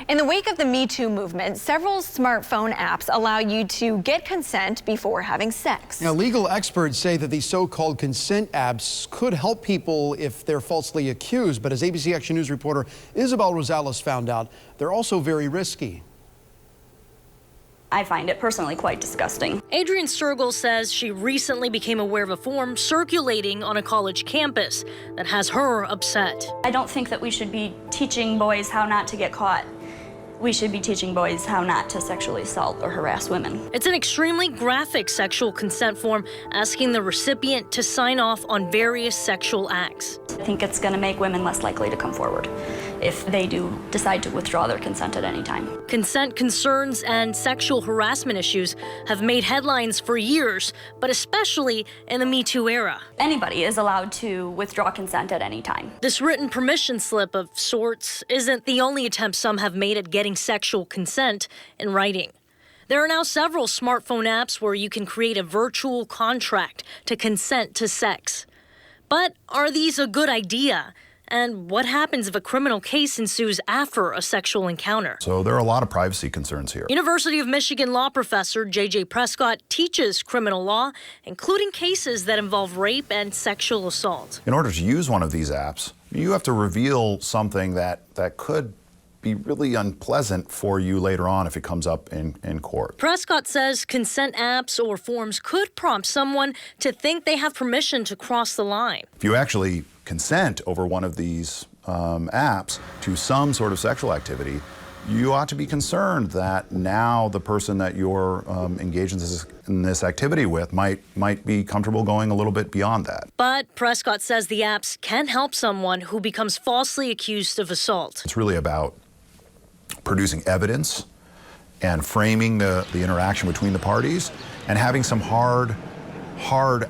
In the wake of the Me Too movement, several smartphone apps allow you to get consent before having sex. Now, legal experts say that these so-called consent apps could help people if they're falsely accused. But as ABC Action News reporter Isabel Rosales found out, they're also very risky. I find it personally quite disgusting. Adrienne Sturgill says she recently became aware of a form circulating on a college campus that has her upset. I don't think that we should be teaching boys how not to get caught. We should be teaching boys how not to sexually assault or harass women. It's an extremely graphic sexual consent form asking the recipient to sign off on various sexual acts. I think it's going to make women less likely to come forward if they do decide to withdraw their consent at any time. Consent concerns and sexual harassment issues have made headlines for years, but especially in the Me Too era. Anybody is allowed to withdraw consent at any time. This written permission slip of sorts isn't the only attempt some have made at getting sexual consent in writing. There are now several smartphone apps where you can create a virtual contract to consent to sex. But are these a good idea? And what happens if a criminal case ensues after a sexual encounter? So there are a lot of privacy concerns here. University of Michigan law professor J.J. Prescott teaches criminal law, including cases that involve rape and sexual assault. In order to use one of these apps, you have to reveal something that could be really unpleasant for you later on if it comes up in court. Prescott says consent apps or forms could prompt someone to think they have permission to cross the line. If you actually consent over one of these apps to some sort of sexual activity, you ought to be concerned that now the person that you're engaged in this activity with might be comfortable going a little bit beyond that. But Prescott says the apps can help someone who becomes falsely accused of assault. It's really about producing evidence and framing the interaction between the parties and having some hard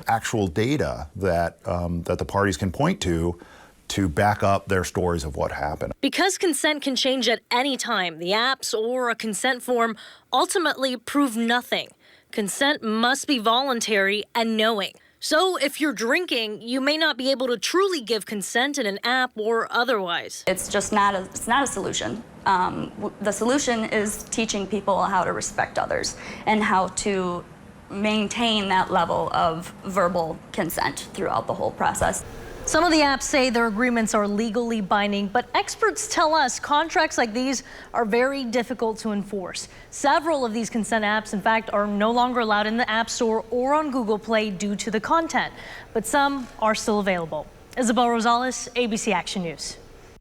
actual data that the parties can point to back up their stories of what happened. Because consent can change at any time, the apps or a consent form ultimately prove nothing. Consent must be voluntary and knowing. So if you're drinking, you may not be able to truly give consent in an app or otherwise. It's just not a solution. The solution is teaching people how to respect others and how to maintain that level of verbal consent throughout the whole process. Some of the apps say their agreements are legally binding, but experts tell us contracts like these are very difficult to enforce. Several of these consent apps, in fact, are no longer allowed in the App Store or on Google Play due to the content, but some are still available. Isabel Rosales, ABC Action News.